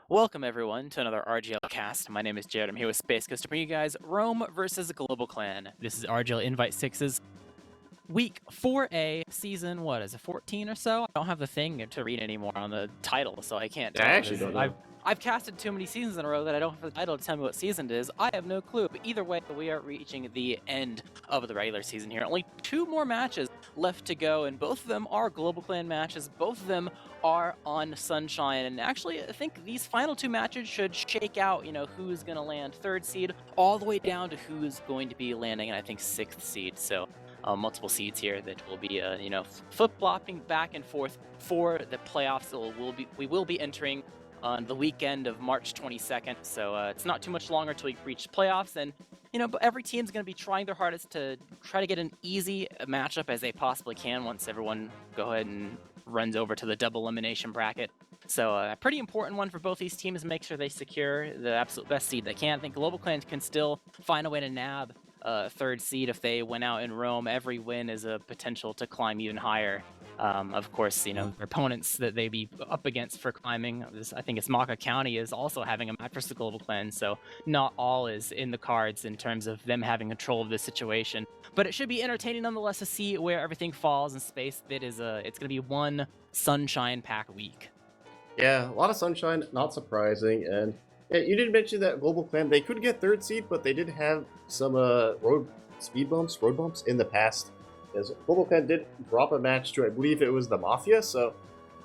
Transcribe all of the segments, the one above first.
Welcome everyone to another RGL cast. My name is Jared. I'm here with Space Ghost to bring you guys Rome versus Global Clan. This is RGL Invite 6's week 4A season, what is it, 14 or so? I don't have the thing to read anymore on the title, so I can't Yeah, tell. I actually don't know. I've casted too many seasons in a row that I don't have the title to tell me what season it is. I have no clue, but either way, we are reaching the end of the regular season here. Only 2 more matches left to go, and both of them are Global Clan matches. Both of them are on Sunshine, and actually, I think these final 2 matches should shake out, who's going to land 3rd seed, all the way down to who's going to be landing, I think, 6th seed. So multiple seeds here that will be, flip-flopping back and forth for the playoffs. We will be entering on the weekend of March 22nd, so it's not too much longer until we reach playoffs, and but every team's going to be trying their hardest to try to get an easy matchup as they possibly can once everyone go ahead and runs over to the double elimination bracket. So a pretty important one for both these teams to make sure they secure the absolute best seed they can. I think Global Clans can still find a way to nab 3rd seed if they win out in Rome. Every win is a potential to climb even higher. Of course, their opponents that they be up against for climbing, I think it's Maka County, is also having a match versus the Global Clan, so not all is in the cards in terms of them having control of this situation. But it should be entertaining nonetheless to see where everything falls in space. It's going to be one Sunshine Pack week. Yeah, a lot of sunshine, not surprising. And yeah, you did mention that Global Clan, they could get 3rd seed, but they did have some road bumps in the past. As Global Clan did drop a match to, I believe it was the Mafia, so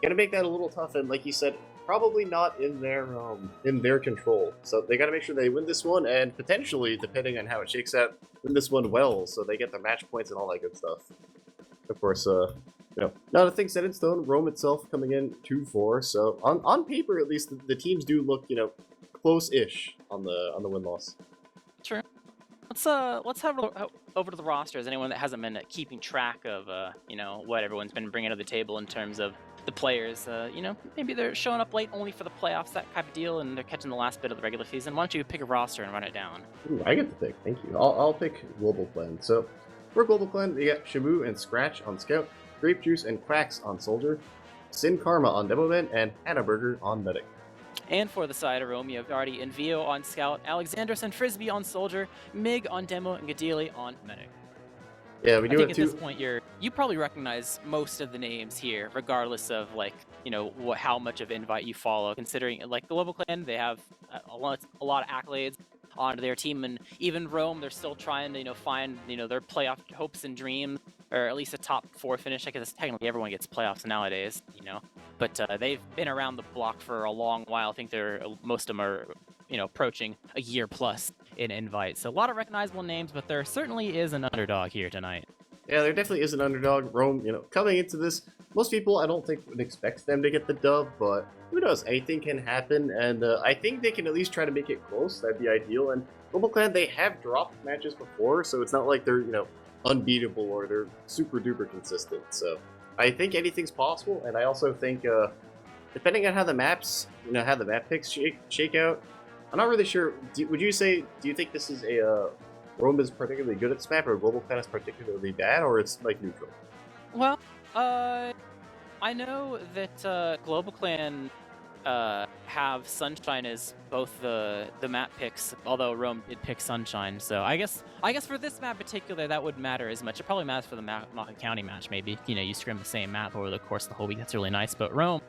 gotta make that a little tough. And like you said, probably not in their control. So they gotta make sure they win this one, and potentially, depending on how it shakes out, win this one well, so they get their match points and all that good stuff. Of course, not a thing set in stone. Rome itself coming in 2-4, so on paper at least, the teams do look close-ish on the win-loss. True. Let's have over to the rosters. Anyone that hasn't been keeping track of what everyone's been bringing to the table in terms of the players, maybe they're showing up late only for the playoffs, that type of deal, and they're catching the last bit of the regular season. Why don't you pick a roster and run it down? Ooh, I get to pick. Thank you. I'll pick Global Clan. So for Global Clan, we got Shamu and Scratch on Scout, Grape Juice and Quacks on Soldier, Sin Karma on Demoman, and Hannah Burger on Medic. And for the side of Rome, you have Artie and Vio on Scout, Alexandros and Frisbee on Soldier, Mig on Demo, and Gadili on Medic. Yeah, we do I think at this point you probably recognize most of the names here, regardless of how much of Invite you follow. Considering like the Global Clan, they have a lot of accolades onto their team, and even Rome, they're still trying to find their playoff hopes and dreams, or at least a top 4 finish. I guess technically everyone gets playoffs nowadays, but they've been around the block for a long while. I think most of them are approaching a year plus in Invite, so a lot of recognizable names, but there certainly is an underdog here tonight. Yeah, there definitely is an underdog. Rome, coming into this, most people I don't think would expect them to get the dub, but who knows? Anything can happen, and I think they can at least try to make it close. That'd be ideal. And Global Clan, they have dropped matches before, so it's not like they're unbeatable or they're super duper consistent. So I think anything's possible, and I also think depending on how the maps, how the map picks shake out, I'm not really sure. Do you think this is Rome is particularly good at this map, or Global Clan is particularly bad, or it's like neutral? Well, I know that Global Clan have Sunshine as both the map picks, although Rome did pick Sunshine. So I guess for this map in particular, that wouldn't matter as much. It probably matters for the Maka County match, maybe. You scrim the same map over the course of the whole week. That's really nice. But Rome,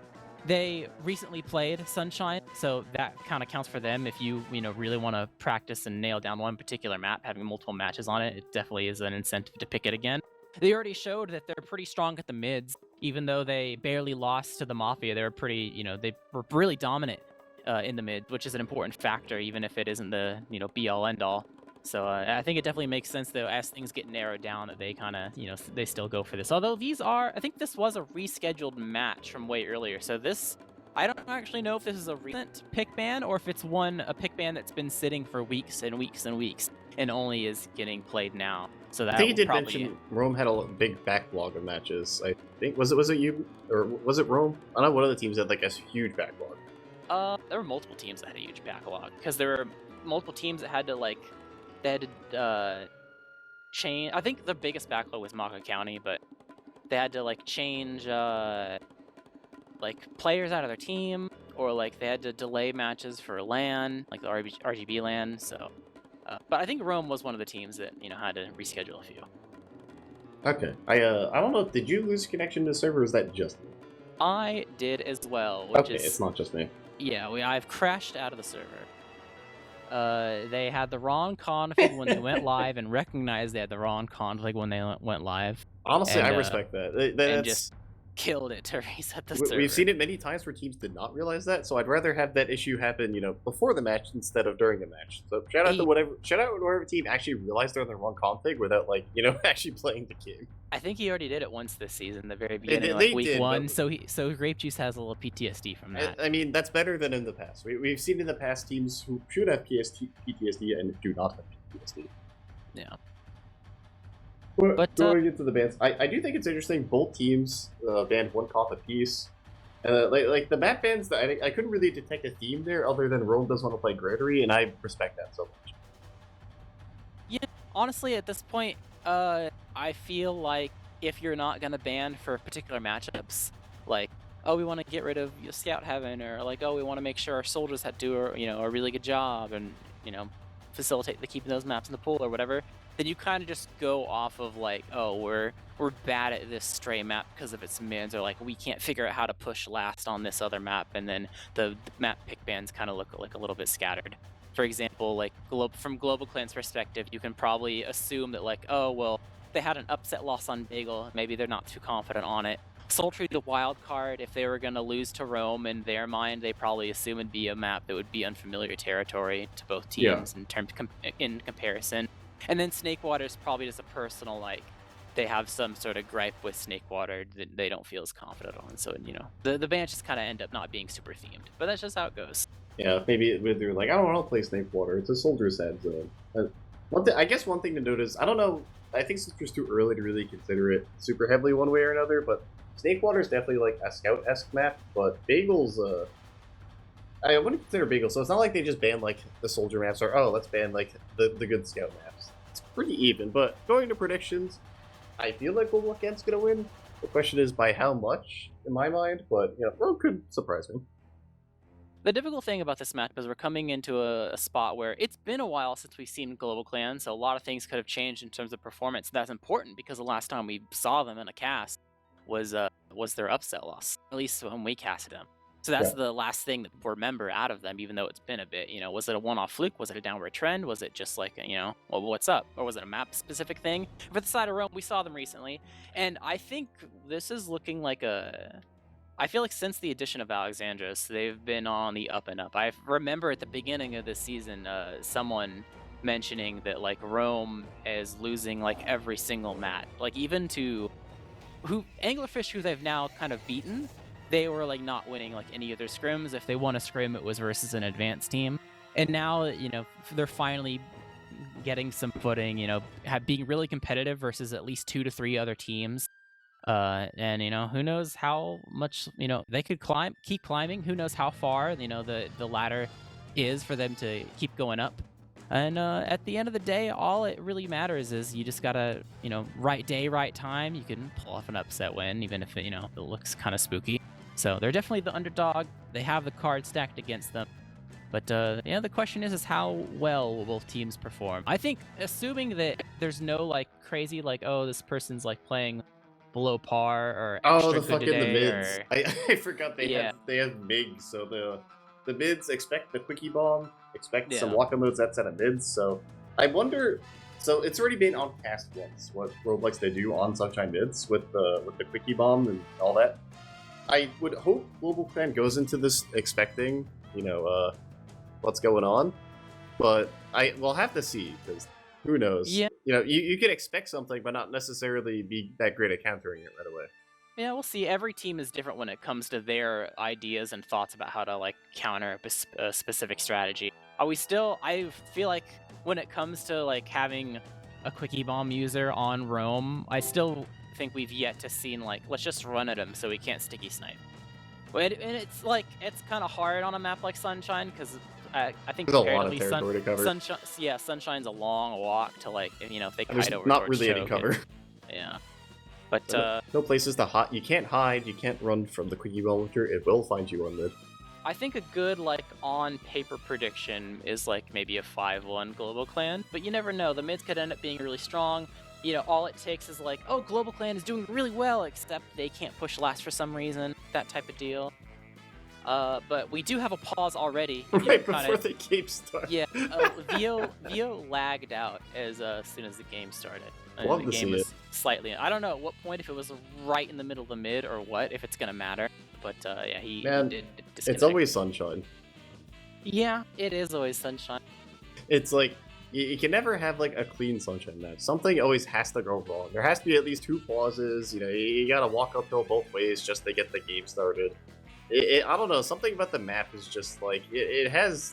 they recently played Sunshine, so that kind of counts for them. If you really want to practice and nail down one particular map, having multiple matches on it, it definitely is an incentive to pick it again. They already showed that they're pretty strong at the mids, even though they barely lost to the Mafia. They were they were really dominant in the mid, which is an important factor, even if it isn't the be all end all. So I think it definitely makes sense, though, as things get narrowed down, that they kind of they still go for this. Although I think this was a rescheduled match from way earlier. So I don't actually know if this is a recent pick ban or if it's a pick ban that's been sitting for weeks and weeks and weeks and only is getting played now. So that I think he did mention Rome had a big backlog of matches. I think was it you, or was it Rome? I don't know, one of the teams had like a huge backlog. There were multiple teams that had a huge backlog, because there were multiple teams that had to change. I think the biggest backlog was Maka County, but they had to change players out of their team, or like they had to delay matches for LAN, like the RGB LAN. So, but I think Rome was one of the teams that had to reschedule a few. Okay. I don't know. Did you lose connection to the server? Or is that just me? I did as well. Which Okay, is, it's not just me. Yeah, I've crashed out of the server. They had the wrong config when they went live, and recognized they had the wrong config when they went live. Honestly, And, I respect that. and That's just killed it to reset the server. we've seen it many times where teams did not realize that, so I'd rather have that issue happen, before the match instead of during the match. So shout out to whatever team actually realized they're in the wrong config without actually playing the game. I think he already did it once this season, the very beginning, They like week did, 1. but- So Grape Juice has a little PTSD from that. I mean, that's better than in the past. We've seen in the past teams who should have PTSD and do not have PTSD. Yeah. But going into the bans, I do think it's interesting. Both teams banned one comp apiece. Like the map bans, I couldn't really detect a theme there other than Rome does want to play Granary, and I respect that so much. Yeah, honestly, at this point, I feel like if you're not gonna ban for particular matchups, like, oh, we want to get rid of Scout Heaven, or like, oh, we want to make sure our soldiers do a really good job, and facilitate the keeping those maps in the pool or whatever, then you kind of just go off of like, oh, we're bad at this stray map because of its mids, or like we can't figure out how to push last on this other map, and then the map pick bans kind of look like a little bit scattered. For example, like from Global Clan's perspective, you can probably assume that like, oh, well, they had an upset loss on Bagel, maybe they're not too confident on it. Sultry, the wild card, if they were going to lose to Rome, in their mind, they probably assume it'd be a map that would be unfamiliar territory to both teams in comparison. And then Snakewater's probably just a personal, like, they have some sort of gripe with Snakewater that they don't feel as confident on. So, the ban just kind of end up not being super themed. But that's just how it goes. Yeah, maybe they're like, I don't want to play Snakewater. It's a soldier's head zone. I guess one thing to note is, I don't know, I think it's just too early to really consider it super heavily one way or another, but Snakewater is definitely like a Scout-esque map, but Bagel's, I wouldn't consider Bagel, so it's not like they just ban like the soldier maps, or oh, let's ban like the good Scout maps. It's pretty even, but going to predictions, I feel like Global Clan's gonna win. The question is by how much, in my mind, but Rogue could surprise me. The difficult thing about this matchup is we're coming into a spot where it's been a while since we've seen Global Clan, so a lot of things could have changed in terms of performance. That's important because the last time we saw them in a cast was their upset loss, at least when we casted them. So that's the last thing that we remember out of them, even though it's been a bit. Was it a one-off fluke? Was it a downward trend? Was it just like, well, what's up? Or was it a map-specific thing? For the side of Rome, we saw them recently, and I think this is looking like I feel like since the addition of Alexandros, they've been on the up and up. I remember at the beginning of this season, someone mentioning that like Rome is losing like every single match, like even to Anglerfish, who they've now kind of beaten. They were like not winning like any of their scrims. If they won a scrim, it was versus an advanced team. And now, they're finally getting some footing, being really competitive versus at least 2 to 3 other teams. And who knows how much they could keep climbing. Who knows how far the ladder is for them to keep going up. And at the end of the day, all it really matters is you just gotta right day, right time. You can pull off an upset win, even if it looks kind of spooky. So they're definitely the underdog. They have the cards stacked against them. But the question is how well will both teams perform? I think, assuming that there's no like crazy like, oh, this person's like playing below par or extra the fucking the mids. or... I forgot they have MIGs, so the mids expect the quickie bomb, expect some Waka modes that set of mids. So I wonder. So it's already been on cast once. What Rogue likes to do on Sunshine mids with the quickie bomb and all that. I would hope Global Clan goes into this expecting, what's going on, but we'll have to see, because who knows? Yeah. You can expect something, but not necessarily be that great at countering it right away. Yeah, we'll see. Every team is different when it comes to their ideas and thoughts about how to like counter a specific strategy. I feel like when it comes to like having a quickie bomb user on Rome, I still think we've yet to seen like, let's just run at him so we can't sticky snipe. And it's like, it's kind of hard on a map like Sunshine, because I think there's a lot of territory to cover. Sunshine's a long walk to like, if they can There's hide over not towards really any choke cover. Yeah. But no places to hide. You can't hide. You can't run from the quickie bomb launcher. It will find you on mid. I think a good, like, on-paper prediction is, like, maybe a 5-1 Global Clan, but you never know. The mids could end up being really strong. You know, all it takes is, like, oh, Global Clan is doing really well, except they can't push last for some reason, that type of deal. But we do have a pause already. Right before the game started. Yeah, VO lagged out as soon as the game started. Love the to game see was it. slightly. I don't know at what point, if it was right in the middle of the mid or what, if it's gonna matter. But yeah, he did disconnect. It's always sunshine. Yeah, it is always sunshine. It's like you can never have like a clean sunshine match. Something always has to go wrong. There has to be at least 2 pauses. You know, you gotta walk uphill both ways just to get the game started. I don't know. Something about the map is just like it has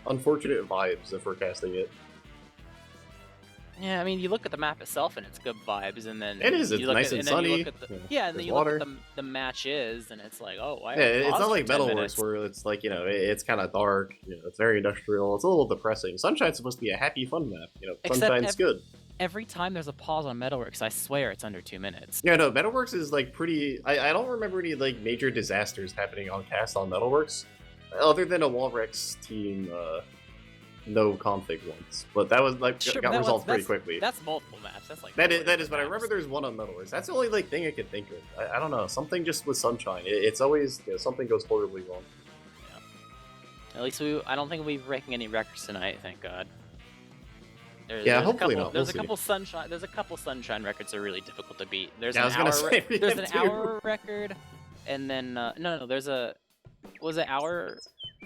unfortunate vibes if we're casting it. Yeah, I mean, you look at the map itself and it's good vibes, and then It is. It's you look nice at, and then you sunny. look at and then you water. look at the matches, and it's like, oh, why? Yeah, it's pause not for like 10 Metalworks minutes? where it's like, you know, it's kind of dark. You know, it's very industrial. It's a little depressing. Sunshine's supposed to be a happy, fun map. You know, Except Sunshine's good. Every time there's a pause on Metalworks, I swear it's under 2 minutes. Yeah, no, Metalworks is like pretty. I don't remember any like major disasters happening on cast on Metalworks, other than a Walrex team no config once. But that was like Sure, got that resolved pretty that's- quickly. That's multiple maps. That's like That four is, different but I maps. remember there's one on Metalworks. That's the only like thing I could think of. I don't know, something just with Sunshine. It's always, you know, something goes horribly wrong. At least I don't think we'll be breaking any records tonight. Thank God. Yeah, hopefully a couple, not. There's We'll a couple sunshine. There's a couple sunshine records that are really difficult to beat. There's Yeah, I was gonna say, we there's have an 2. hour record, and then no, there's was it hour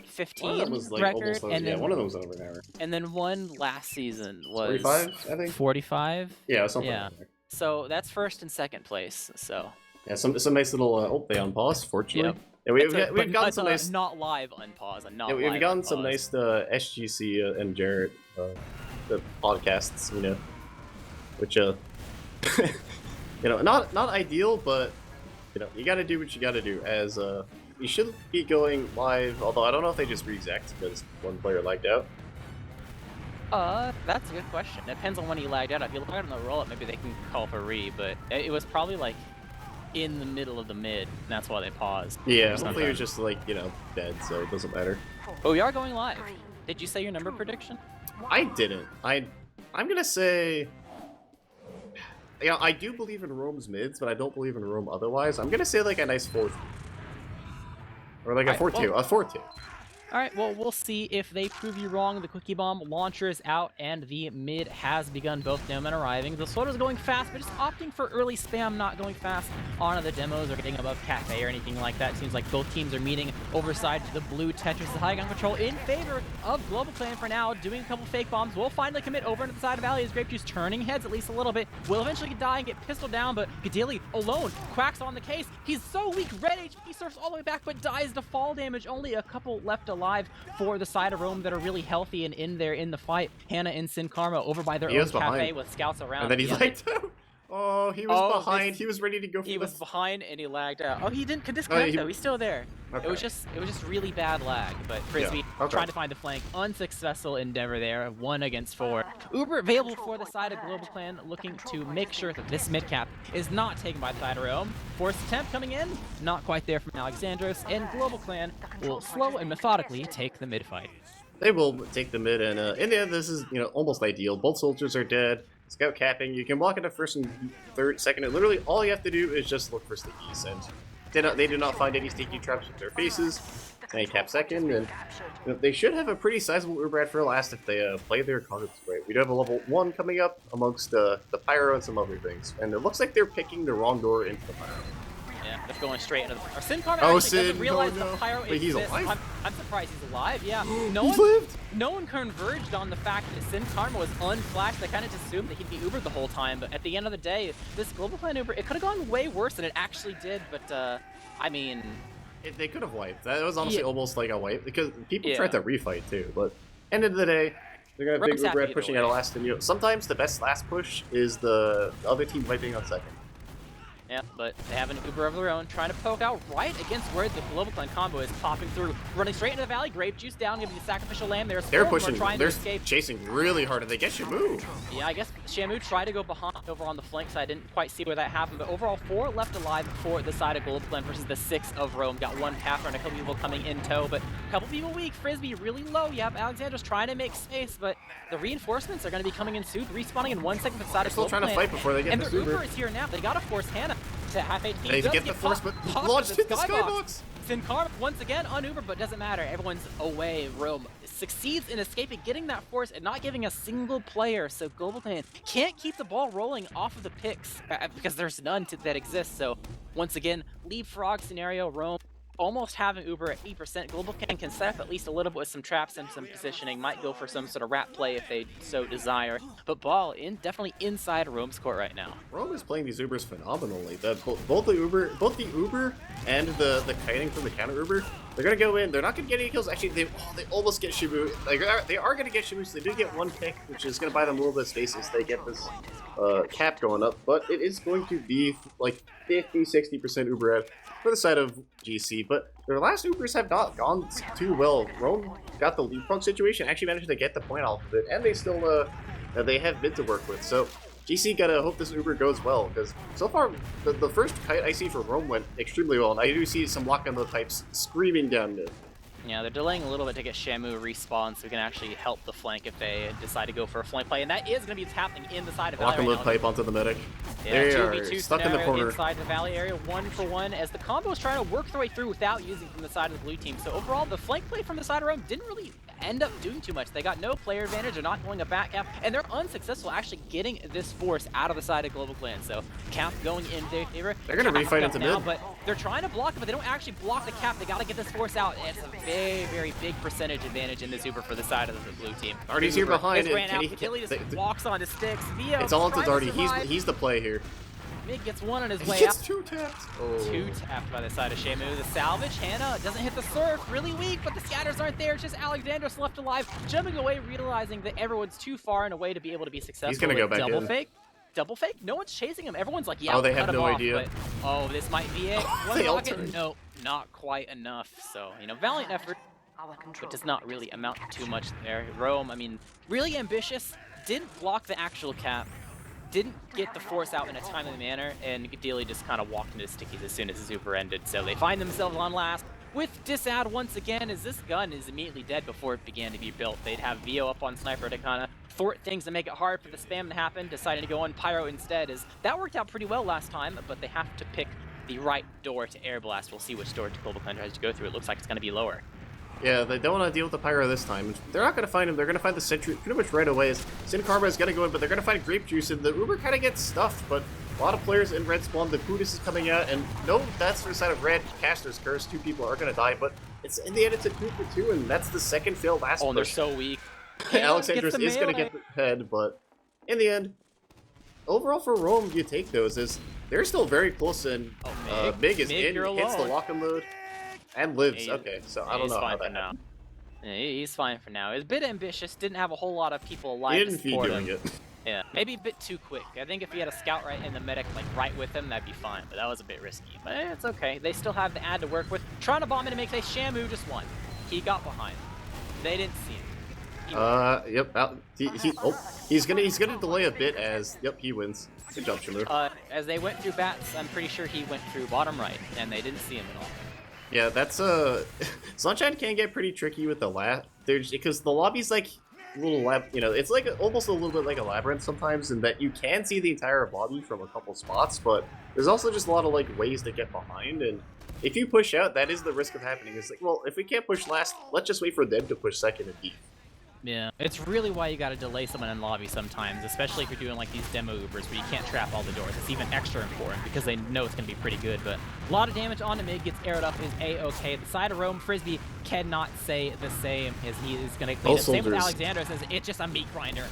15 One of them was like record, almost over, and then one of them was over an hour. and then one last season was 45, I think. 45. Yeah, something Yeah. like that. So that's first and second place. So Yeah, some nice little. Oh, they unpause. Fortunately, Yep. yeah, we've gotten some nice. not live unpause and not Yeah, live we've gotten unpause. some nice SGC and Jarrett the podcasts, you know, which you know, not ideal, but you know, you got to do what you got to do. As you should be going live, although I don't know if they just re-exec because one player lagged out. That's a good question. Depends on when he lagged out. If you lagged on the roll-up, maybe they can call for re, but it was probably like in the middle of the mid, and that's why they paused. Yeah, Or something. hopefully it was just like, you know, dead, so it doesn't matter. But we are going live. Did you say your number prediction? I didn't. I'm gonna say. Yeah, I do believe in Rome's mids, but I don't believe in Rome otherwise. I'm gonna say like a nice 4-3. Or like a Alright, 4-2. A 4-2. Alright, well, we'll see if they prove you wrong. The Quickie Bomb launcher is out, and the mid has begun. Both demomen arriving. The Slota's going fast, but just opting for early spam, not going fast on the demos or getting above Cafe or anything like that. Seems like both teams are meeting overside to the blue Tetris. The high gun control in favor of Global Clan for now, doing a couple fake bombs. Will finally commit over into the side of Valley as Grape Juice turning heads at least a little bit. Will eventually die and get pistoled down, but Gadili alone quacks on the case. He's so weak. Red HP surfs all the way back, but dies to fall damage. Only a couple left alive for the side of Rome that are really healthy and in there in the fight. Hannah and Sin Karma over by their He own was behind. cafe with scouts around. And then he Yeah, lagged out. Oh, he was Oh, behind. He was ready to go for he was the... behind and he lagged out. Oh, he didn't disconnect though. He's still there. Okay. It was just really bad lag. But Frisbee okay. trying to find the flank, unsuccessful endeavor there. 1 against 4. Uber available for the side of Global Clan, looking to make sure that this mid cap is not taken by the side of Rome. Forced attempt coming in, not quite there from Alexandros, and Global Clan will slow and methodically take the mid fight. They will take the mid, and in the end, this is, you know, almost ideal. Both soldiers are dead. Scout capping. You can block it at first and third, second, and literally all you have to do is just look for stickies, and they do not find any sticky traps with their faces. And they cap second, and you know, they should have a pretty sizable Uberad for last if they play their cards right. We do have a level 1 coming up amongst the Pyro and some other things, and it looks like they're picking the wrong door into the Pyro. Yeah, they're going straight into the... Sin Karma Oh, actually Sin, doesn't realize no. the Pyro Wait, he's exists. alive? I'm surprised he's alive, yeah. He's lived? No one converged on the fact that Sin Karma was unflashed. They kind of just assumed that he'd be Ubered the whole time, but at the end of the day, this Global Clan Uber, it could have gone way worse than it actually did, but, I mean... They could have wiped. That was honestly Yeah. almost like a wipe, because people Yeah. tried to refight too, but end of the day, they're gonna have big Rogue's happy Uberad either pushing way. at a last, and you know, sometimes the best last push is the other team wiping on second. Yeah, but they have an Uber of their own, trying to poke out right against where the Global Clan combo is popping through. Running straight into the valley, Grape Juice down, giving the Sacrificial Lamb. They're pushing, trying they're to escape. chasing really hard, and they get Shamu. Yeah, I guess Shamu tried to go behind over on the flank side. Didn't quite see where that happened, but overall 4 left alive for the side of Global Clan versus the 6 of Rome. Got 1 Panther and a couple people coming in tow, but a couple people weak. Frisbee really low. You have Alexander's trying to make space, but the reinforcements are going to be coming in soon, respawning in 1 second for the side of Global Clan. Still trying to fight before they get and the Uber is here now. They got to force Hannah to half 18. They get the force, but launched hit the skybox. Sin Karma once again on Uber, but doesn't matter. Everyone's away. Rome succeeds in escaping, getting that force, and not giving a single player. So Global Clan can't keep the ball rolling off of the picks because there's none that exist. So once again, leapfrog scenario. Rome almost having Uber at 8%. Global Clan can set up at least a little bit with some traps and some positioning. Might go for some sort of rat play if they so desire. But ball definitely inside Rome's court right now. Rome is playing these Ubers phenomenally. Both the Uber and the kiting from the counter Uber, they're gonna go in. They're not gonna get any kills. Actually, they almost get Shibu. They are gonna get Shibu. So they did get 1 pick, which is gonna buy them a little bit of space as they get this cap going up. But it is going to be like 50-60% Uber out for the side of GC, but their last Ubers have not gone too well. Rome got the leapfrog situation, actually managed to get the point off of it, and they still they have mid to work with. So GC gotta hope this Uber goes well, because so far the first kite I see from Rome went extremely well, and I do see some lock on the pipes screaming down mid. Yeah, they're delaying a little bit to get Shamu respawn so we can actually help the flank if they decide to go for a flank play, and that is going to be happening in the side of Valley. Lock and load pipe onto the medic. Yeah, they 2v2 are stuck in the corner. Inside the Valley area, 1-for-1, as the combo is trying to work their way through without using from the side of the blue team. So overall, the flank play from the side of Rome didn't really end up doing too much. They got no player advantage, they're not going a back cap, and they're unsuccessful actually getting this force out of the side of Global Clan. So cap going in their favor. They're going to refight into now, mid. But they're trying to block it, but they don't actually block the cap. They got to get this force out. It's a very, very big percentage advantage in this Uber for the side of the blue team. Darty's here behind it. Ran out. Achilles just walks onto sticks. Vio it's all into Darty. He's the play here. Mig gets 1 on his way he out. gets 2 tapped. Oh. 2 tapped by the side of Shamu. The salvage, Hannah doesn't hit the surf. Really weak, but the scatters aren't there. It's just Alexander's left alive, jumping away, realizing that everyone's too far and away to be able to be successful. He's gonna go back double in. Fake. Double fake? No one's chasing him. Everyone's like, yeah, they cut have him no off, idea. But, oh, this might be it. They One rocket? altered. No, not quite enough. So, valiant effort, but does not really amount to too much there. Rome, I mean, really ambitious. Didn't block the actual cap. Didn't get the force out in a timely manner, and Dealey just kind of walked into the stickies as soon as the Super ended. So they find themselves on last with Disad once again, as this gun is immediately dead before it began to be built. They'd have Vio up on Sniper to kind of thwart things and make it hard for the spam to happen, deciding to go on Pyro instead. As that worked out pretty well last time, but they have to pick the right door to Air Blast. We'll see which door Global Clan tries to go through. It looks like it's going to be lower. Yeah, they don't want to deal with the Pyro this time. They're not going to find him. They're going to find the Sentry pretty much right away. Sin Karma is going to go in, but they're going to find Grape Juice, and the Uber kind of gets stuffed, but a lot of players in red spawn. The Buddhist is coming out, and no, that's for the side of red. Caster's Curse. 2 people are going to die, but it's in the end, it's a 2-for-2, and that's the second failed last Oh, and they're push. so weak. Alexandros is going to get the head, but in the end, overall for Rome, you take those as they're still very close, and Mig is in, hits the lock and load, and lives. Okay, so I don't know how that happened. Yeah, he's fine for now. He's a bit ambitious, didn't have a whole lot of people alive He to didn't feed support doing him. it. Yeah, maybe a bit too quick. I think if he had a scout right and the medic right with him, that'd be fine, but that was a bit risky. But it's okay. They still have the ad to work with. Trying to bomb in to make a Shamu just won. He got behind. They didn't see him. Yep. He's gonna delay a bit as he wins. Good job, Shamu. As they went through bats, I'm pretty sure he went through bottom right, and they didn't see him at all. Yeah, that's Sunshine can get pretty tricky with the lab. There's because the lobby's like a little lab. It's like almost a little bit like a labyrinth sometimes, in that you can see the entire lobby from a couple spots, but there's also just a lot of ways to get behind, and if you push out, that is the risk of happening. It's like, well, if we can't push last, let's just wait for them to push second and deep. Yeah, it's really why you gotta delay someone in lobby sometimes, especially if you're doing these demo Ubers where you can't trap all the doors. It's even extra important because they know it's gonna be pretty good, but a lot of damage on the mid, gets aired up, is A-okay. The side of Rome, Frisbee cannot say the same, as he is gonna clean it. Same with Alexander, says it's just a meat grinder.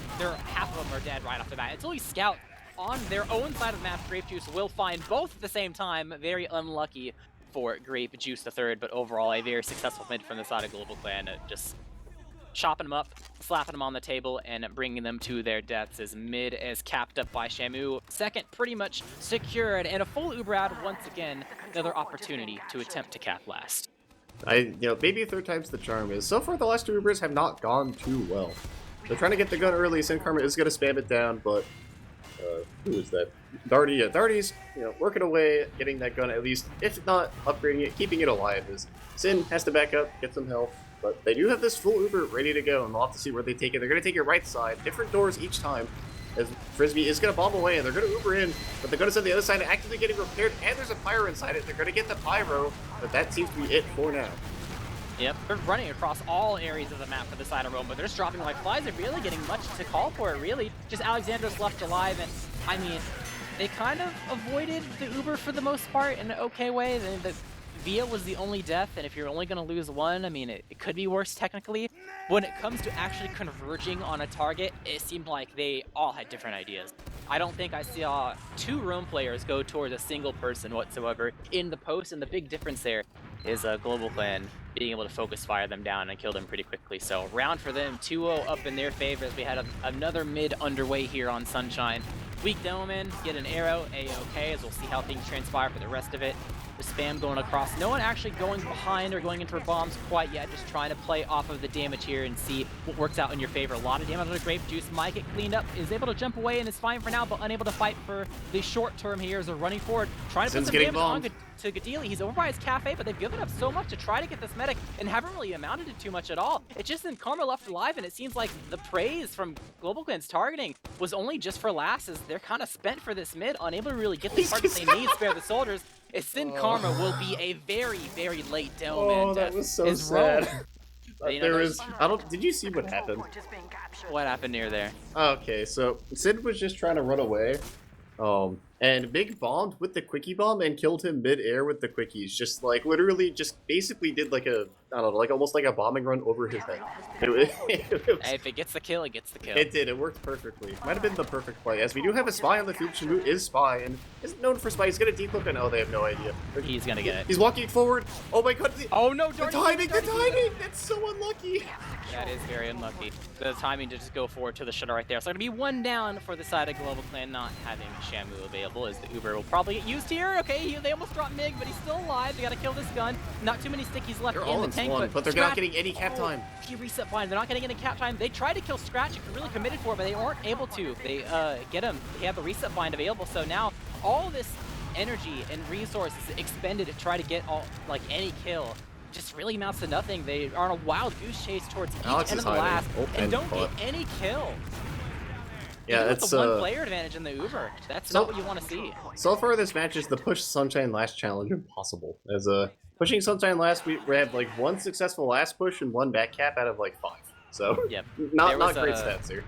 Half of them are dead right off the bat. Until we scout on their own side of the map, Grape Juice will find both at the same time. Very unlucky for Grape Juice the third, but overall a very successful mid from the side of Global Clan. Just chopping them up, slapping them on the table, and bringing them to their deaths as mid is capped up by Shamu. Second pretty much secured, and a full Uberad once again, another opportunity to attempt to cap last. Maybe third time's the charm is. So far, the last two Ubers have not gone too well. They're trying to get the gun early. Sin Karma is going to spam it down, but who is that? Darty. Yeah, Darty's working away, getting that gun at least, if not upgrading it, keeping it alive. As Sin has to back up, get some health, but they do have this full Uber ready to go, and we'll have to see where they take it. They're going to take it right side, different doors each time. As Frisbee is going to bomb away, and they're going to Uber in, but the gun is on the other side, actively getting repaired, and there's a pyro inside it. They're going to get the pyro, but that seems to be it for now. Yep, they're running across all areas of the map for the side of Rome, but they're just dropping like flies. They're really getting much to call for it, really. Just Alexander's left alive, and I mean, they kind of avoided the Uber for the most part in an okay way. The Via was the only death, and if you're only going to lose one, I mean, it could be worse technically. When it comes to actually converging on a target, it seemed like they all had different ideas. I don't think I saw two Rome players go towards a single person whatsoever in the post, and the big difference there is Global Clan being able to focus fire them down and kill them pretty quickly. So round for them, 2-0 up in their favor as we had another mid underway here on Sunshine. Weak Doman, get an arrow, A-okay, as we'll see how things transpire for the rest of it. The spam going across, no one actually going behind or going in for bombs quite yet, just trying to play off of the damage here and see what works out in your favor. A lot of damage on the Grape Juice, might get cleaned up, is able to jump away and is fine for now, but unable to fight for the short term here as they're running forward, trying to put some damage on to Gadili. He's over by his cafe, but they've given up so much to try to get this medic and haven't really amounted to too much at all. It's just Sin Karma left alive, and it seems like the praise from Global Clan's targeting was only just for last, as they're kind of spent for this mid, unable to really get the targets they need, spare the soldiers. Sin Karma will be a very, very late Delman that was so sad. Did you see what happened? What happened near there? Okay, so Sid was just trying to run away. And Big bombed with the quickie bomb and killed him mid-air with the quickies. Just like literally just basically did like a, I don't know, like almost like a bombing run over his head. Hey, if it gets the kill, it gets the kill. It did, it worked perfectly. Might have been the perfect play, as we do have a spy on the field. Shamu is spy and isn't known for spy. He's gonna deep look and oh, they have no idea. He's gonna get it. He's walking forward. Oh my god. Oh no, the timing! That's so unlucky. That is very unlucky. The timing to just go forward to the shutter right there. So gonna be one down for the side of Global Clan not having Shamu available, as the Uber will probably get used here. Okay, they almost dropped Mig, but he's still alive. They gotta kill this gun. Not too many stickies left in the tank, but they're not getting any cap time. He reset blind. They're not getting any cap time. They tried to kill Scratch. He really committed for it, but they weren't able to. They get him. They have the reset bind available. So now all this energy and resources expended to try to get any kill just really amounts to nothing. They are on a wild goose chase towards each end of the last and don't get any kill. Yeah, that's the one player advantage in the Uber. That's not what you want to see. So far, this match is the push Sunshine last challenge impossible. As pushing Sunshine last, we have like one successful last push and one back cap out of like 5. So yep. not great stats here.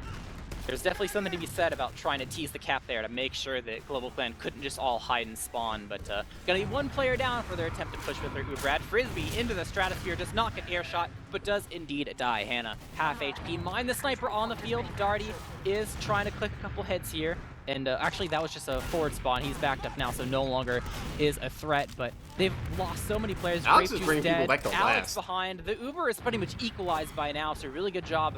There's definitely something to be said about trying to tease the cap there to make sure that Global Clan couldn't just all hide and spawn, but gonna be one player down for their attempt to push with their Ubrad. Frisbee into the stratosphere, does not get air shot, but does indeed die. Hannah, half HP. Mind the sniper on the field. Darty is trying to click a couple heads here. And actually, that was just a forward spawn. He's backed up now, so no longer is a threat. But they've lost so many players. Alex is bringing people back to Alex behind. The Uber is pretty much equalized by now, so really good job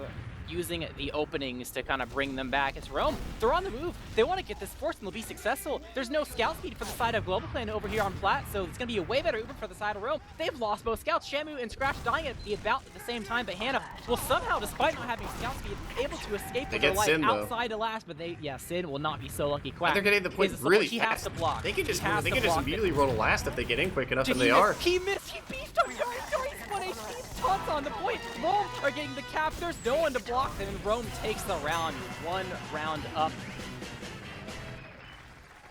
using the openings to kind of bring them back. It's Rome. They're on the move. They want to get this force and they'll be successful. There's no scout speed for the side of Global Clan over here on Plat, so it's going to be a way better Uber for the side of Rome. They've lost both scouts. Shamu and Scratch dying at about the same time, but Hannah will somehow, despite not having scout speed, able to escape with their life outside the last, but Sin will not be so lucky. Quack. They're getting the point really he fast. Has to block. They can just immediately roll a last if they get in quick enough, and they are. He missed. He beefed up. He's 1 HP. Taunts on the point. Rome are getting the cap. There's no one to block them, and Rome takes the round. 1 round up.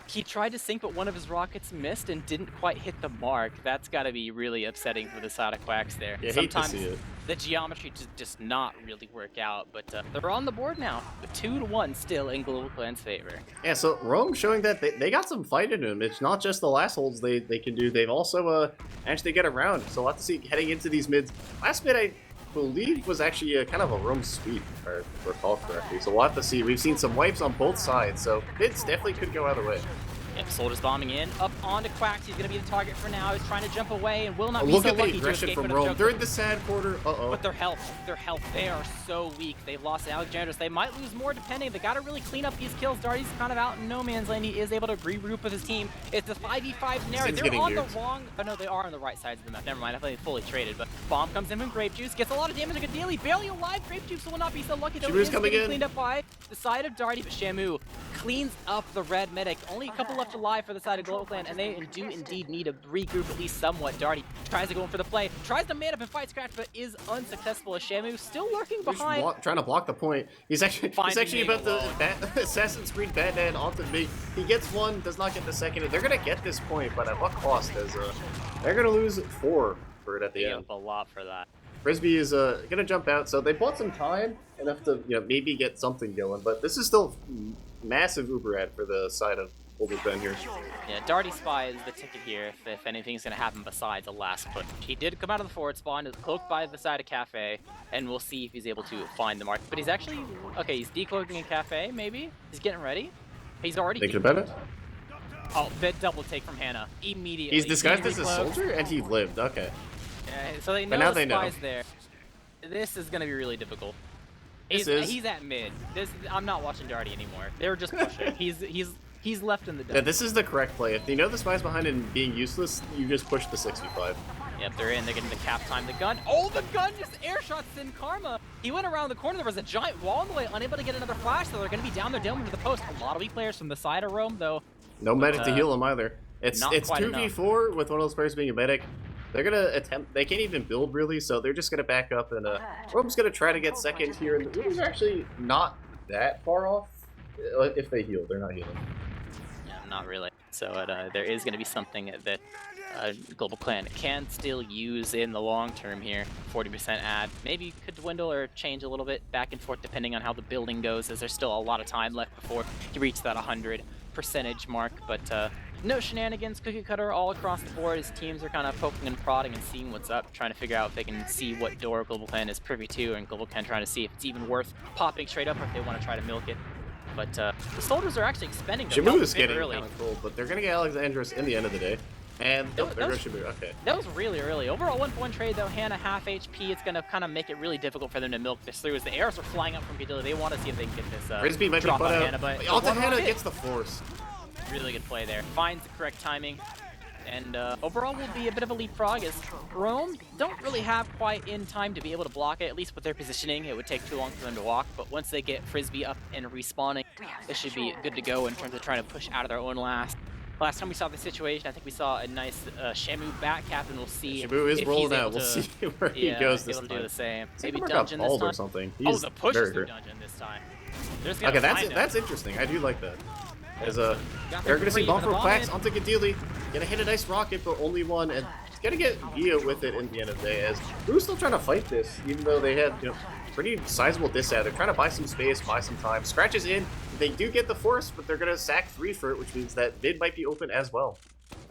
He tried to sink, but one of his rockets missed and didn't quite hit the mark. That's got to be really upsetting for the side of Quacks there. Yeah, sometimes hate to see it. The geometry just not really work out, but they're on the board now, with 2-1 still in Global Clan's favor. Yeah, so Rome showing that they got some fight in them. It's not just the last holds they can do. They've also managed to get around. So we'll have to see heading into these mids. Last mid, I believe, was actually kind of a Rome sweep, if I recall correctly. So we'll have to see. We've seen some wipes on both sides, so mids definitely could go either way. Yep, Soldier's bombing in, up onto Quacks. He's going to be the target for now. He's trying to jump away and will not be Look so at the lucky to aggression escape from into the Rome. choke. They're in the sad quarter. But their health, they are so weak. They've lost Alexandros. They might lose more depending. They got to really clean up these kills. Darty's kind of out in no man's land. He is able to regroup with his team. It's a 5v5 scenario. They're on the wrong... Oh, no, they are on the right sides of the map. Never mind. I thought they fully traded. But Bomb comes in from Grape Juice. Gets a lot of damage. Like a daily. Barely alive. Grape Juice will not be so lucky. Though Shamu's coming in. Cleaned up by the side of Darty. But Shamu cleans up the red medic. Only a couple left alive for the side of Global Clan. And they do indeed need to regroup at least somewhat. Darty tries to go in for the play. Tries to man up and fight Scratch, but is unsuccessful. As Shamu still lurking behind. Trying to block the point. He's actually about to Assassin's Creed Batman onto me. He gets one, does not get the second. And they're gonna get this point, but at what cost? As they're gonna lose 4 for it at the end. A lot for that. Frisbee is gonna jump out, so they bought some time enough to maybe get something going. But this is still massive Uber ad for the side of Overpen here. Yeah, Darty Spy is the ticket here if anything's going to happen besides a last push. He did come out of the forward spawn, is cloaked by the side of Cafe, and we'll see if he's able to find the mark. But he's actually, okay, he's decloaking in Cafe, maybe? He's getting ready. He's already... Thinking about it? Oh, bit double take from Hannah, immediately. He's disguised as a soldier, and he lived, okay. Yeah, so they know now the Spy's there. This is going to be really difficult. He's at mid. I'm not watching Darty anymore. They're just pushing. He's left in the dust. Yeah, this is the correct play. If you know the Spy's behind and being useless, you just push the 65. Yep, they're in. They're getting the cap time. The gun. Oh, the gun just air shots in Karma. He went around the corner. There was a giant wall in the way, unable to get another flash, so they're going to be down there, down into the post. A lot of weak players from the side of Rome, though. No medic to heal him either. It's 2v4 enough. with one of those players being a medic. They're going to attempt... They can't even build, really, so they're just going to back up, and Rome's going to try to get second here. And the Ubers are actually not that far off. If they heal, they're not healing. Not really. So there is going to be something that Global Clan can still use in the long term here. 40% ad. Maybe could dwindle or change a little bit back and forth depending on how the building goes, as there's still a lot of time left before you reach that 100% mark. But no shenanigans, cookie cutter all across the board. His teams are kind of poking and prodding and seeing what's up, trying to figure out if they can see what door Global Clan is privy to, and Global Clan trying to see if it's even worth popping straight up or if they want to try to milk it. But the soldiers are actually expending their Shamu is getting early. kind of cold, but they're going to get Alexandros in the end of the day. And there goes Shamu. Okay. That was really early. Overall 1-1 trade though. Hannah half HP. It's going to kind of make it really difficult for them to milk this through as the arrows are flying up from Cadillo. They want to see if they can get this Frisbee might be drop put on out. Hannah, but Hannah gets the force. Really good play there. Finds the correct timing. And overall will be a bit of a leapfrog as Rome don't really have quite in time to be able to block it, at least with their positioning. It would take too long for them to walk, but once they get Frisbee up and respawning, they should be good to go in terms of trying to push out of their own last. Last time we saw the situation, I think we saw a nice Shamu back cap, and we'll see Shamu is if rolling he's out. We'll see where he goes this time. Do the same. Maybe dungeon this time. Or something. Oh, the push is the dungeon this time. Okay, that's interesting. I do like that. As they're gonna see bump from Quacks onto Gadili, gonna hit a nice rocket, but only one, and gonna get Via with it in the end of the day. As Drew's still trying to fight this, even though they have pretty sizable disad. They're trying to buy some space, buy some time. Scratches in, they do get the force, but they're gonna sack 3 for it, which means that mid might be open as well.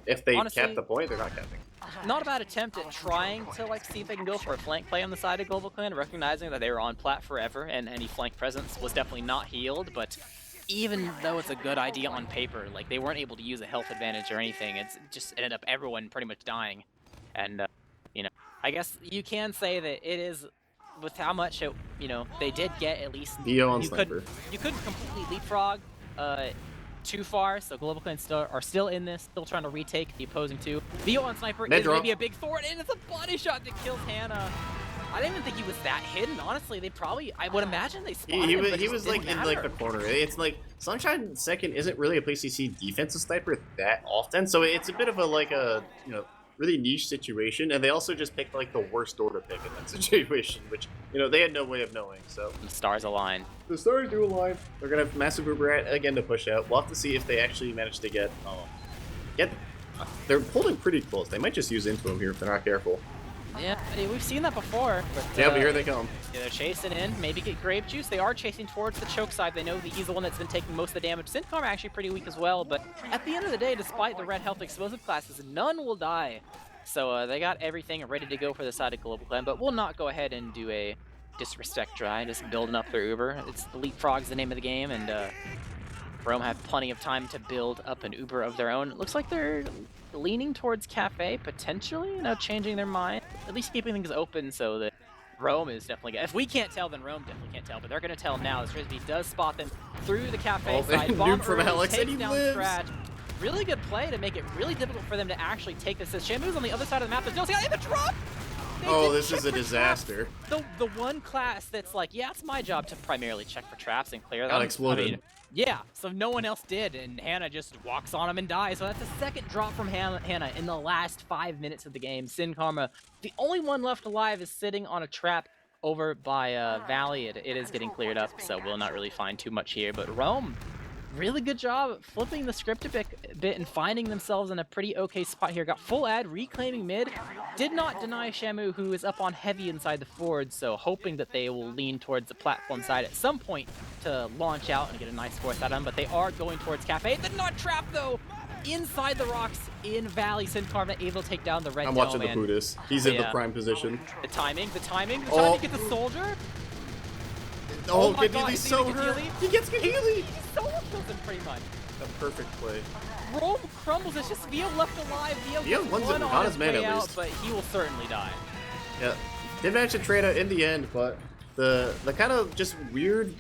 If they cap the point, they're not capping. Not a bad attempt at trying to see if they can go for a flank play on the side of Global Clan, recognizing that they were on plat forever and any flank presence was definitely not healed, but even though it's a good idea on paper, like they weren't able to use a health advantage or anything, it's just ended up everyone pretty much dying. And I guess you can say that it is with how much it, they did get at least. On Sniper. You couldn't completely leapfrog too far, so Global Clan are still in this, still trying to retake the opposing 2. VO on Sniper is maybe a big thorn, and it's a body shot that kills Hannah. I didn't even think he was that hidden. Honestly, they probably, I would imagine they spotted him, but he was like in like the corner. It's like Sunshine second isn't really a place you see defensive sniper that often, so it's a bit of a really niche situation, and they also just picked like the worst door to pick in that situation, which they had no way of knowing. So the stars align. The stars do align. They're gonna have massive Uber again to push out. We'll have to see if they actually manage to get. They're holding pretty close. They might just use into him here if they're not careful. Yeah, we've seen that before. But, but here they come. Yeah, they're chasing in. Maybe get Grape Juice. They are chasing towards the choke side. They know that he's the one that's been taking most of the damage. Syntcar actually pretty weak as well, but at the end of the day, despite the red health explosive classes, none will die. So they got everything ready to go for the side of Global Clan, but we'll not go ahead and do a disrespect try, just building up their Uber. It's the Leapfrog's the name of the game, and Rome have plenty of time to build up an Uber of their own. It looks like they're leaning towards Cafe, potentially, changing their mind. At least keeping things open so that Rome is definitely good. If we can't tell, then Rome definitely can't tell, but they're going to tell now as Frisbee does spot them through the Cafe side. Bomb from Alex, and he lives! Scratch. Really good play to make it really difficult for them to actually take this. Shamu's on the other side of the map. There's no in the drop! This is a disaster. The one class that's like, yeah, it's my job to primarily check for traps and clear them. Got exploded. I mean, yeah, so no one else did, and Hannah just walks on him and dies. So that's a second drop from Hannah in the last 5 minutes of the game. Sin Karma, the only one left alive, is sitting on a trap over by Valley. It is getting cleared up, so we'll not really find too much here. But Rome, really good job flipping the script a bit and finding themselves in a pretty okay spot here. Got full ad, reclaiming mid. Did not deny Shamu, who is up on heavy inside the forward, so hoping that they will lean towards the platform side at some point to launch out and get a nice force out of them, but they are going towards Cafe. Did not trap, though! Inside the rocks in Valley, Sin Karma able to take down the red I'm dome, watching the Buddhist. He's in the prime position. The timing to get the soldier. Oh, Gadili's so hurt. He gets Gadili. He solo kills him pretty much. A perfect play. Rome crumbles. It's just Vio left alive. Vio wins it, not his man at least. But he will certainly die. Yeah, did manage to trade out in the end, but the kind of just weird,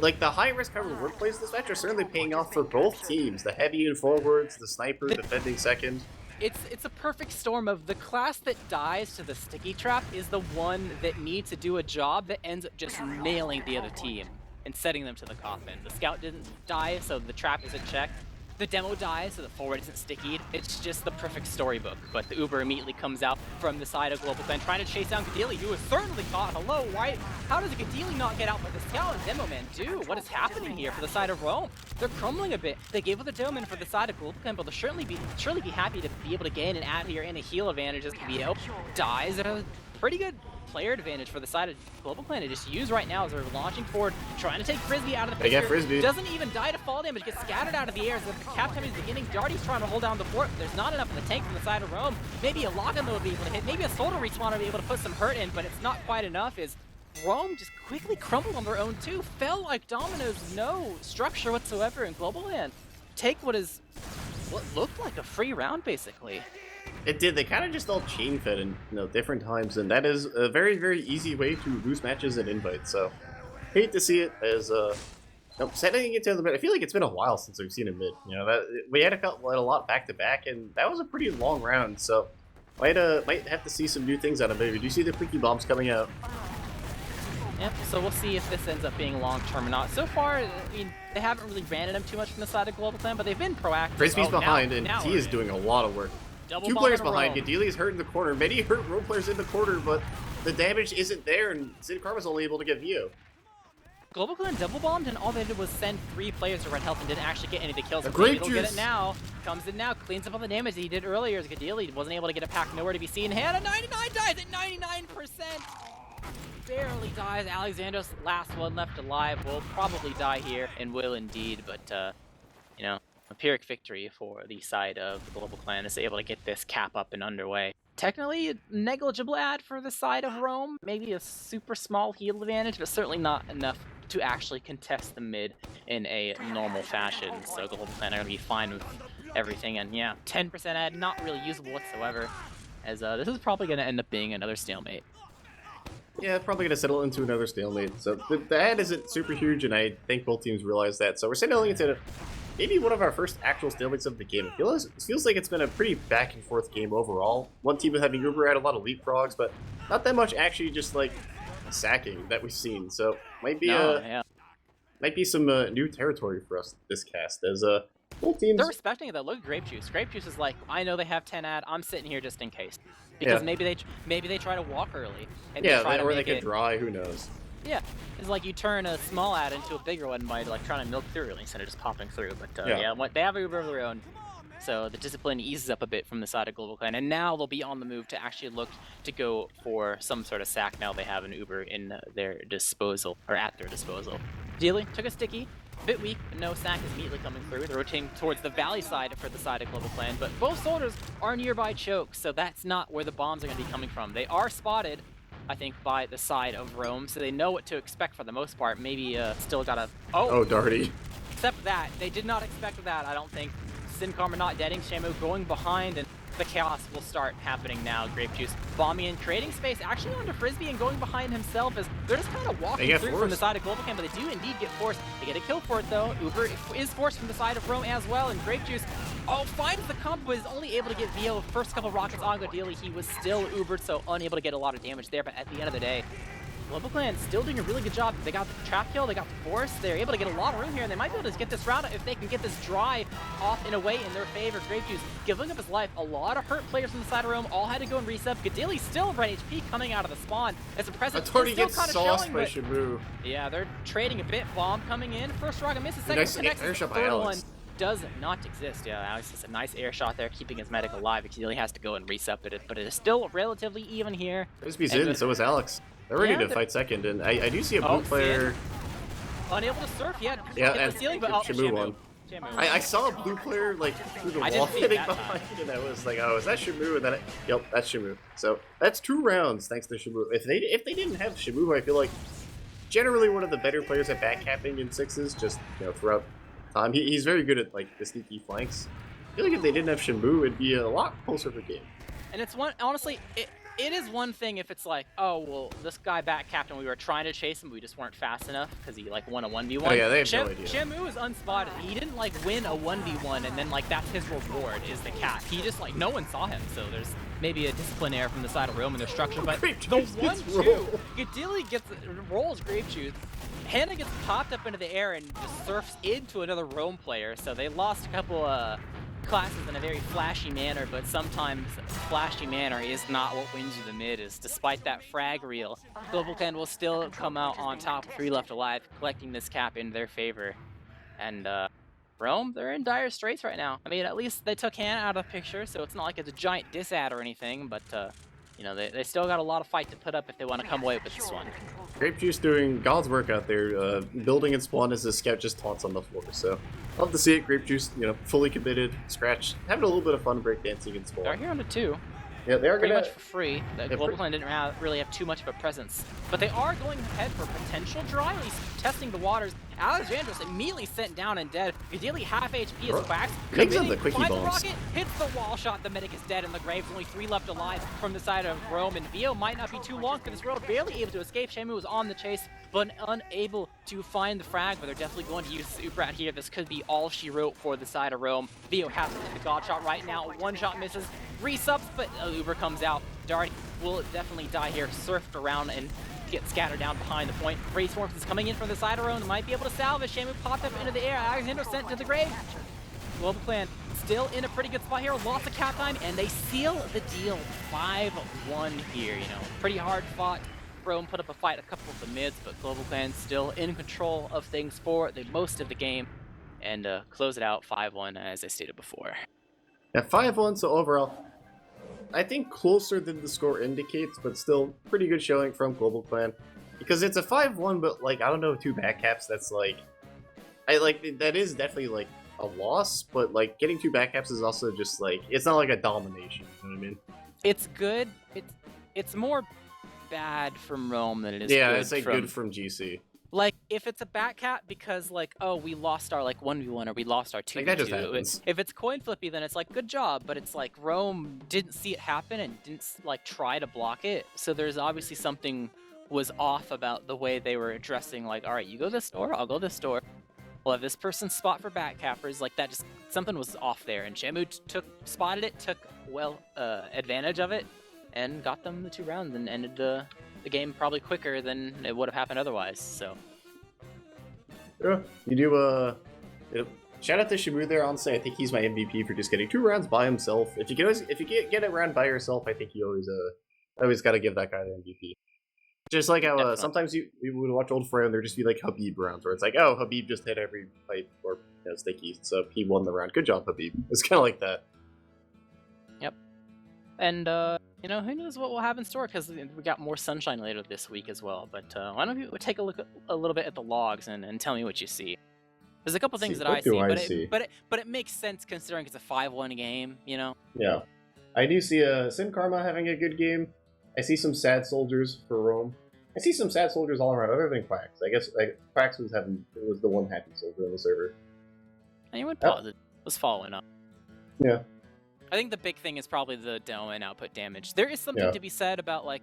like the high risk cover work plays this match are certainly paying off for both teams. The heavy and forwards, the sniper defending second. It's a perfect storm of the class that dies to the sticky trap is the one that needs to do a job that ends up just nailing the other team and setting them to the coffin. The scout didn't die, so the trap isn't checked. The demo dies, so the forward isn't stickied. It's just the perfect storybook. But the Uber immediately comes out from the side of Global Clan, trying to chase down Gadili, who is certainly caught. Hello, why? How does Gadili not get out? But the scout and demo man do. What is happening here for the side of Rome? They're crumbling a bit. They gave it the demo man for the side of Global Clan, but they'll surely be happy to be able to gain an ad here and a heal advantage as Vio dies at a pretty good player advantage for the side of Global Clan to just use right now as they're launching forward, trying to take Frisbee out of the picture. They get Frisbee. Doesn't even die to fall damage, gets scattered out of the air as the cap time is beginning. Darty's trying to hold down the fort, but there's not enough in the tank from the side of Rome. Maybe a Logan will be able to hit, maybe a Soldier Respawn will be able to put some hurt in, but it's not quite enough as Rome just quickly crumbled on their own too. Fell like dominoes, no structure whatsoever in Global Clan. Take what looked like a free round basically. It did. They kind of just all chain fed in different times, and that is a very, very easy way to lose matches and invites. So, hate to see it as setting it to the mid. I feel like it's been a while since we've seen a mid. That we had a lot back to back, and that was a pretty long round. So, might have to see some new things out of it. Do you see the Freaky Bombs coming out? Yep, so we'll see if this ends up being long-term or not. So far, I mean, they haven't really ran at him too much from the side of Global Clan, but they've been proactive. Frisbee's behind, and he is doing a lot of work. Two players behind. Gadili's hurt in the corner. Many hurt role players in the corner, but the damage isn't there, and Sin Karma's only able to get Vio. Global Clan double bombed, and all they did was send 3 players to red health and didn't actually get any of the kills. He'll get it now. Comes in now, cleans up all the damage that he did earlier. As Gadili wasn't able to get a pack, nowhere to be seen. Hannah 99 dies at 99%. Barely dies. Alexandros, last one left alive, will probably die here, and will indeed, but a Pyrrhic victory for the side of the Global Clan is able to get this cap up and underway. Technically, a negligible ad for the side of Rome. Maybe a super small heal advantage, but certainly not enough to actually contest the mid in a normal fashion. So Global Clan are going to be fine with everything. And yeah, 10% ad, not really usable whatsoever, as this is probably going to end up being another stalemate. Yeah, probably going to settle into another stalemate. So the ad isn't super huge, and I think both teams realize that. So we're settling into maybe one of our first actual stalemates of the game. It feels like it's been a pretty back and forth game overall. One team was having Uber had a lot of leapfrogs, but not that much actually just like sacking that we've seen. So might be some new territory for us this cast as both teams. They're respecting it though. Look at Grape Juice. Grape Juice is like, I know they have 10 ad. I'm sitting here just in case because maybe they try to walk early. And or they could dry. Who knows? Yeah, it's like you turn a small ad into a bigger one by like trying to milk through it instead of just popping through. But they have a Uber of their own, so the discipline eases up a bit from the side of Global Clan, and now they'll be on the move to actually look to go for some sort of sack. Now they have an Uber in their disposal, or at their disposal. Dealy took a sticky, bit weak, but no sack is immediately coming through. They're rotating towards the valley side for the side of Global Clan, but both soldiers are nearby chokes, so that's not where the bombs are going to be coming from. They are spotted, I think, by the side of Rome, so they know what to expect for the most part. Maybe still got a... Oh, Darty. Except that, they did not expect that, I don't think. Sin Karma not deading, Shamu going behind, and the chaos will start happening now. Grape Juice bombing in, creating space, actually onto Frisbee and going behind himself as they're just kind of walking through from the side of Global Cam, but they do indeed get forced. They get a kill for it though. Uber is forced from the side of Rome as well, and Grape Juice finds the comp, but is only able to get VO first couple rockets on Godili. He was still Ubered, so unable to get a lot of damage there, but at the end of the day, Global Clan still doing a really good job. They got the trap kill, they got the force, they're able to get a lot of room here, and they might be able to get this round if they can get this dry off in a way in their favor. Grape Juice giving up his life. A lot of hurt players from the side of Rome all had to go and reset. Godili still red HP coming out of the spawn. As the presence is still kind of showing, but Shamu. yeah, they're trading a bit. Bomb coming in. First rocket misses, second connects. The third one does not exist. Yeah, Alex is a nice air shot there, keeping his medic alive. Godili has to go and reset it, but it is still relatively even here. Frisbee's in, so is Alex. They're ready to fight second, and I do see a blue player. Unable to surf yet. Yeah, and the ceiling, but Shamu won. I saw a blue player like through the wall hitting behind, and I was like, oh, is that Shamu? And then yep, that's Shamu. So that's 2 rounds thanks to Shamu. If they didn't have Shamu, I feel like generally one of the better players at backcapping in sixes. Just throughout time, he's very good at like the sneaky flanks. I feel like if they didn't have Shamu, it'd be a lot closer for game. And it's honestly. It is one thing if it's like, oh, well, this guy back captain, we were trying to chase him, we just weren't fast enough because he like won a 1v1. Oh yeah, they have no idea. Shamu is unspotted. He didn't like win a 1v1 and then like that's his reward is the cap. He just like, no one saw him, so there's maybe a discipline error from the side of Rome in their structure, but the 1-2, Godili rolls Grape Juice. Hannah gets popped up into the air and just surfs into another Rome player, so they lost a couple classes in a very flashy manner, but sometimes flashy manner is not what wins you the mid. Is despite that frag reel, Global Clan will still come out on top with 3 left alive, collecting this cap in their favor. And Rome, they're in dire straits right now. I mean, at least they took Hannah out of the picture, so it's not like it's a giant disad or anything, but they still got a lot of fight to put up if they want to come away with this one. Grape Juice doing God's work out there, building and spawn as the scout just taunts on the floor. So love to see it. Grape Juice, fully committed, scratch, having a little bit of fun breakdancing in spawn. They're here on the 2. Yeah, they are pretty much for free. The Global Clan didn't really have too much of a presence, but they are going ahead for potential dry, at least testing the waters. Alexandros immediately sent down and dead. Godili half HP as Quacks. Finds the rocket, hits the wall shot. The medic is dead in the grave. Only 3 left alive from the side of Rome, and Vio might not be too long for this road. Barely able to escape. Shamu was on the chase, but unable to find the frag. But they're definitely going to use the Uber out here. This could be all she wrote for the side of Rome. Vio has to hit the God shot right now. 1 shot misses. Resubs, but Uber comes out. Darty will definitely die here. Surfed around and get scattered down behind the point. Race Swarms is coming in from the side of Rome. Might be able to salvage. Shamu popped up into the air. Alexander sent to the grave. Global Clan still in a pretty good spot here. Lots of cap time, and they seal the deal 5-1 here. Pretty hard fought. Rome put up a fight a couple of the mids, but Global Clan still in control of things for the most of the game, and close it out 5-1 as I stated before. Yeah, 5-1, so overall, I think closer than the score indicates, but still pretty good showing from Global Clan. Because it's a 5-1, but like, I don't know, 2 back caps, that's like, that is definitely like a loss, but like getting 2 back caps is also just like, it's not like a domination, you know what I mean? It's good, it's more bad from Rome than it is yeah, good it's like good from GC. Like, if it's a back cap because, like, oh, we lost our, like, 1v1 or we lost our 2v2. Like, that just happens. If it's coin flippy, then it's like, good job. But it's like, Rome didn't see it happen and didn't, like, try to block it. So there's obviously something was off about the way they were addressing, like, all right, you go this door, I'll go this door. We'll have this person's spot for back cappers. Like, that just, something was off there. And Shamu spotted it, took, advantage of it, and got them the 2 rounds and ended the game probably quicker than it would have happened otherwise. So yeah, you do shout out to Shamu there. Honestly, I think he's my MVP for just getting 2 rounds by himself. If you get a round by yourself, I think you always got to give that guy the MVP. Just like how sometimes we would watch Old Fray and there'd just be like Habib rounds where it's like, oh, Habib just hit every fight or sticky, so he won the round. Good job, Habib. It's kind of like that. Yep. And who knows what we'll have in store, because we got more sunshine later this week as well. But why don't you take a look a little bit at the logs and tell me what you see? There's a couple things that I see, but it makes sense considering it's a 5-1 game, Yeah, I do see Sin Karma having a good game. I see some sad soldiers for Rome. I see some sad soldiers all around, other than Quacks. I guess Quacks was the one happy soldier on the server. And you would pause it. Was following up. Yeah. I think the big thing is probably the dome and output damage. There is something to be said about like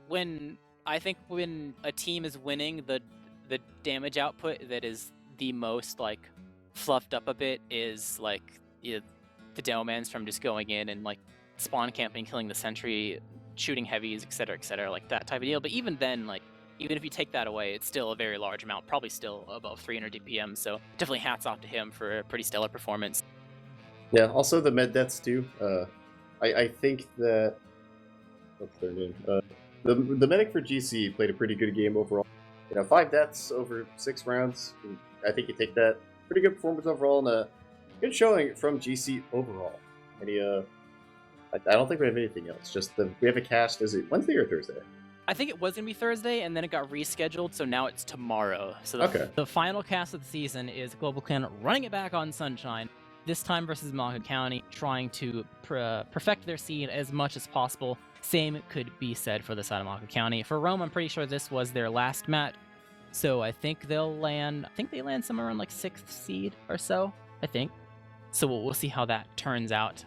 when a team is winning, the damage output that is the most like fluffed up a bit is like the Domans from just going in and like spawn camping, killing the sentry, shooting heavies, etc., like that type of deal. But even then, like even if you take that away, it's still a very large amount, probably still above 300 DPM. So definitely hats off to him for a pretty stellar performance. Yeah. Also the med deaths too. I think that what's their name? The medic for GC played a pretty good game overall. 5 deaths over 6 rounds. I think you take that. Pretty good performance overall and a good showing from GC overall. Any I don't think we have anything else. Just we have a cast. Is it Wednesday or Thursday? I think it was gonna be Thursday, and then it got rescheduled, so now it's tomorrow. So the final cast of the season is Global Clan running it back on Sunshine, this time versus Malka County, trying to perfect their seed as much as possible. Same could be said for the side of Malka County. For Rome, I'm pretty sure this was their last match, so I think they'll land. I think they land somewhere around like 6th seed or so. I think. So we'll see how that turns out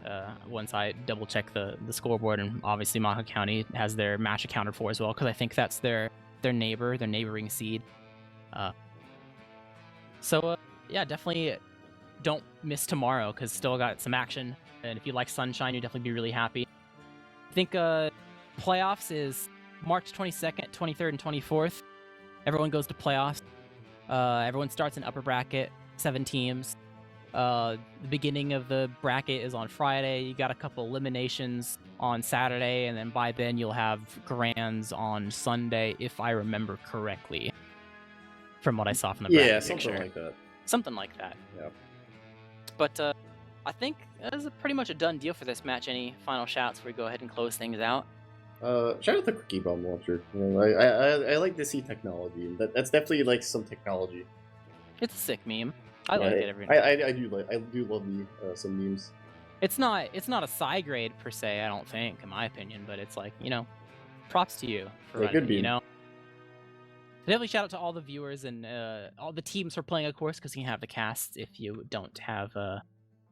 once I double check the scoreboard, and obviously Malka County has their match accounted for as well, because I think that's their neighboring seed. Yeah, definitely don't miss tomorrow, because still got some action, and if you like Sunshine, you'll definitely be really happy. I think playoffs is March 22nd, 23rd, and 24th. Everyone goes to playoffs. Everyone starts in upper bracket, 7 teams. The beginning of the bracket is on Friday. You got a couple eliminations on Saturday, and then by then you'll have grands on Sunday, if I remember correctly, from what I saw from the bracket picture. Something like that. Something like that. Yeah. But I think that is pretty much a done deal for this match. Any final shouts before we go ahead and close things out? Shout out the Cookie Bomb Launcher. I like to see technology, and that's definitely like some technology. It's a sick meme. I like it every I do love some memes. It's not a side grade per se, I don't think, in my opinion, but it's like, props to you for running it, Definitely shout out to all the viewers and all the teams for playing, of course, because you can have the cast if you don't have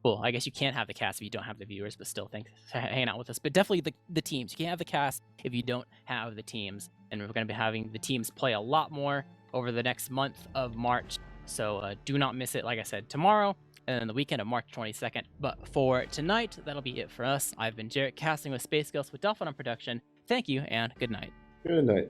well, I guess you can't have the cast if you don't have the viewers, but still thanks for hanging out with us. But definitely the teams. You can't have the cast if you don't have the teams. And we're going to be having the teams play a lot more over the next month of March. So do not miss it, like I said, tomorrow and then the weekend of March 22nd. But for tonight, that'll be it for us. I've been Jarrett, casting with Space Ghost with Dolphin on production. Thank you, and good night. Good night.